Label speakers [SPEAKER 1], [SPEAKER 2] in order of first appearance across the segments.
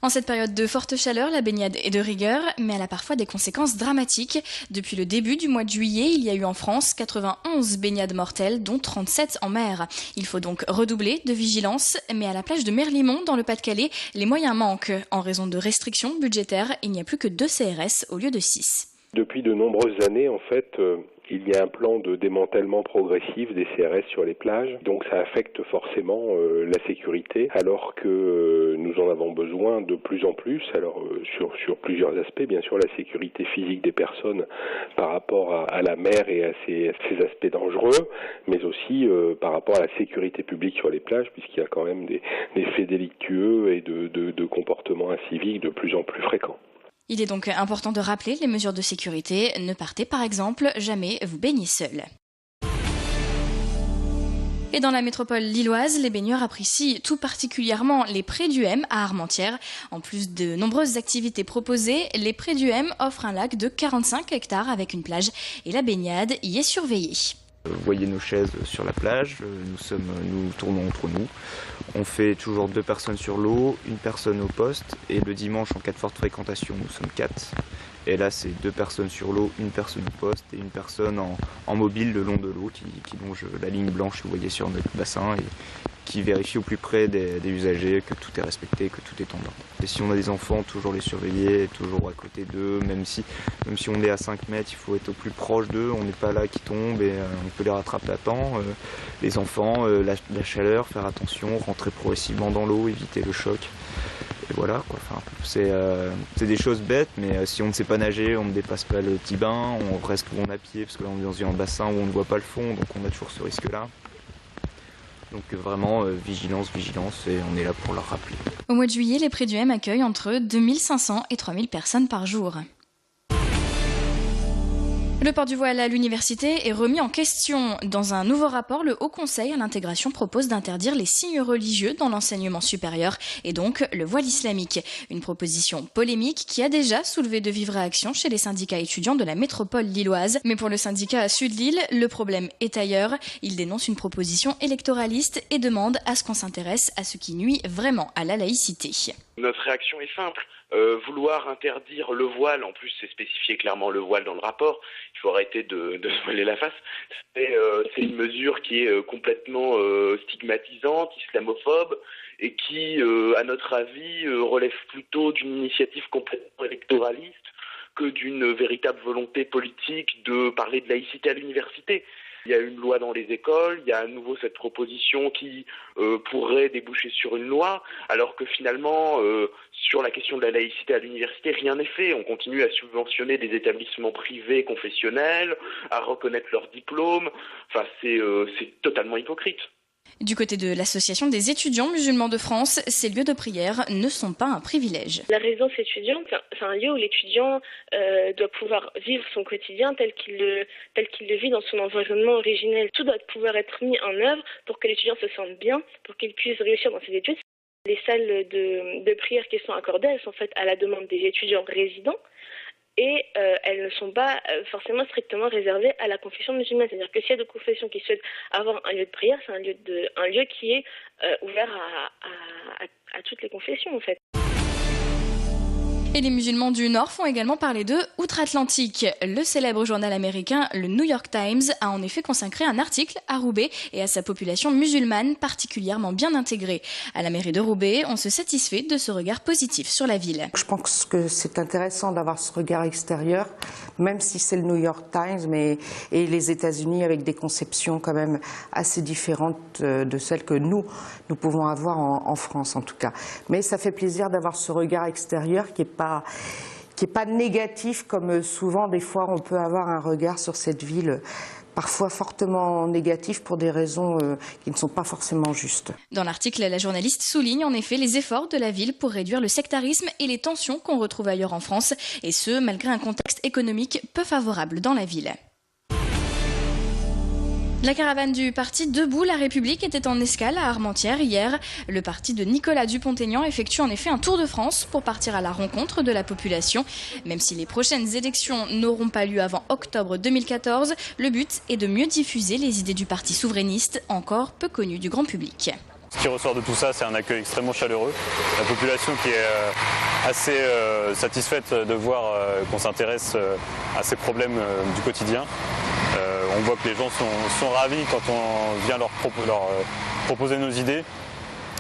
[SPEAKER 1] En cette période de forte chaleur, la baignade est de rigueur, mais elle a parfois des conséquences dramatiques. Depuis le début du mois de juillet, il y a eu en France 91 baignades mortelles, dont 37 en mer. Il faut donc redoubler de vigilance, mais à la plage de Merlimont, dans le Pas-de-Calais, les moyens manquent. En raison de restrictions budgétaires, il n'y a plus que 2 CRS au lieu de 6.
[SPEAKER 2] Depuis de nombreuses années, en fait, il y a un plan de démantèlement progressif des CRS sur les plages, donc ça affecte forcément la sécurité, alors que nous en avons besoin de plus en plus. Alors sur plusieurs aspects, bien sûr la sécurité physique des personnes par rapport à la mer et à ces aspects dangereux, mais aussi par rapport à la sécurité publique sur les plages, puisqu'il y a quand même des faits délictueux et de comportements inciviques de plus en plus fréquents.
[SPEAKER 1] Il est donc important de rappeler les mesures de sécurité. Ne partez par exemple jamais vous baigner seul. Et dans la métropole lilloise, les baigneurs apprécient tout particulièrement les Prés du M à Armentières. En plus de nombreuses activités proposées, les Prés du M offrent un lac de 45 hectares avec une plage et la baignade y est surveillée.
[SPEAKER 3] Vous voyez nos chaises sur la plage, nous tournons entre nous. On fait toujours 2 personnes sur l'eau, 1 personne au poste, et le dimanche en cas de forte fréquentation nous sommes 4. Et là c'est 2 personnes sur l'eau, 1 personne au poste et 1 personne en mobile le long de l'eau qui longe la ligne blanche que vous voyez sur notre bassin et qui vérifie au plus près des usagers que tout est respecté, que tout est en ordre. Et si on a des enfants, toujours les surveiller, toujours à côté d'eux, même si on est à 5 mètres, il faut être au plus proche d'eux, on n'est pas là qui tombe et on peut les rattraper à temps. Les enfants, la chaleur, faire attention, rentrer progressivement dans l'eau, éviter le choc. Et voilà, quoi. Enfin, c'est des choses bêtes, mais si on ne sait pas nager, on ne dépasse pas le petit bain, on reste loin à pied, parce que là on est dans un bassin où on ne voit pas le fond, donc on a toujours ce risque-là. Donc vraiment, vigilance, et on est là pour leur rappeler.
[SPEAKER 1] Au mois de juillet, les Prés du M accueillent entre 2500 et 3000 personnes par jour. Le port du voile à l'université est remis en question. Dans un nouveau rapport, le Haut Conseil à l'intégration propose d'interdire les signes religieux dans l'enseignement supérieur et donc le voile islamique. Une proposition polémique qui a déjà soulevé de vives réactions chez les syndicats étudiants de la métropole lilloise. Mais pour le syndicat Sud-Lille, le problème est ailleurs. Il dénonce une proposition électoraliste et demande à ce qu'on s'intéresse à ce qui nuit vraiment à la laïcité.
[SPEAKER 4] Notre réaction est simple. Vouloir interdire le voile, en plus c'est spécifié clairement le voile dans le rapport, il faut arrêter de se voiler la face, c'est une mesure qui est complètement stigmatisante, islamophobe, et qui, à notre avis, relève plutôt d'une initiative complètement électoraliste que d'une véritable volonté politique de parler de laïcité à l'université. Il y a une loi dans les écoles, il y a à nouveau cette proposition qui pourrait déboucher sur une loi, alors que finalement, sur la question de la laïcité à l'université, rien n'est fait. On continue à subventionner des établissements privés confessionnels, à reconnaître leurs diplômes. Enfin, c'est totalement hypocrite.
[SPEAKER 1] Du côté de l'Association des étudiants musulmans de France, ces lieux de prière ne sont pas un privilège.
[SPEAKER 5] La résidence étudiante, c'est un lieu où l'étudiant doit pouvoir vivre son quotidien tel qu'il le vit dans son environnement originel. Tout doit pouvoir être mis en œuvre pour que l'étudiant se sente bien, pour qu'il puisse réussir dans ses études. Les salles de prière qui sont accordées, elles sont faites à la demande des étudiants résidents. Et elles ne sont pas forcément strictement réservées à la confession musulmane. C'est-à-dire que s'il y a de confessions qui souhaitent avoir un lieu de prière, c'est un lieu qui est ouvert à toutes les confessions en fait.
[SPEAKER 1] Et les musulmans du Nord font également parler d'eux outre-Atlantique. Le célèbre journal américain, le New York Times, a en effet consacré un article à Roubaix et à sa population musulmane particulièrement bien intégrée. À la mairie de Roubaix, on se satisfait de ce regard positif sur la ville.
[SPEAKER 6] Je pense que c'est intéressant d'avoir ce regard extérieur, même si c'est le New York Times et les États-Unis avec des conceptions quand même assez différentes de celles que nous pouvons avoir en France en tout cas. Mais ça fait plaisir d'avoir ce regard extérieur qui est pas négatif comme souvent des fois on peut avoir un regard sur cette ville parfois fortement négatif pour des raisons qui ne sont pas forcément justes.
[SPEAKER 1] Dans l'article, la journaliste souligne en effet les efforts de la ville pour réduire le sectarisme et les tensions qu'on retrouve ailleurs en France, et ce malgré un contexte économique peu favorable dans la ville. La caravane du parti Debout la République était en escale à Armentières hier. Le parti de Nicolas Dupont-Aignan effectue en effet un tour de France pour partir à la rencontre de la population. Même si les prochaines élections n'auront pas lieu avant octobre 2014, le but est de mieux diffuser les idées du parti souverainiste, encore peu connu du grand public.
[SPEAKER 7] Ce qui ressort de tout ça, c'est un accueil extrêmement chaleureux. La population qui est assez satisfaite de voir qu'on s'intéresse à ces problèmes du quotidien. On voit que les gens sont ravis quand on vient leur proposer nos idées.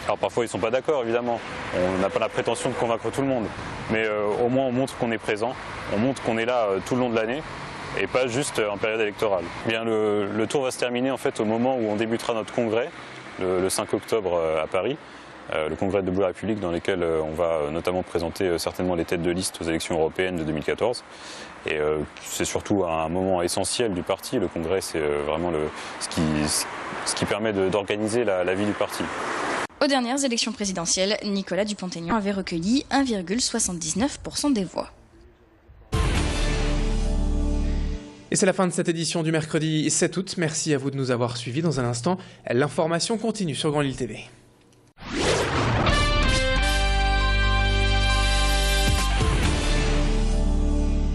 [SPEAKER 7] Alors parfois ils ne sont pas d'accord évidemment, on n'a pas la prétention de convaincre tout le monde, mais au moins on montre qu'on est présent, on montre qu'on est là tout le long de l'année et pas juste en période électorale. Bien, le tour va se terminer en fait au moment où on débutera notre congrès, le 5 octobre à Paris, le congrès de Debout la République dans lequel on va notamment présenter certainement les têtes de liste aux élections européennes de 2014. Et c'est surtout un moment essentiel du parti, le congrès c'est vraiment ce qui permet d'organiser la vie du parti.
[SPEAKER 1] Aux dernières élections présidentielles, Nicolas Dupont-Aignan avait recueilli 1,79% des voix.
[SPEAKER 8] Et c'est la fin de cette édition du mercredi 7 août. Merci à vous de nous avoir suivis. Dans un instant, l'information continue sur Grand Lille TV.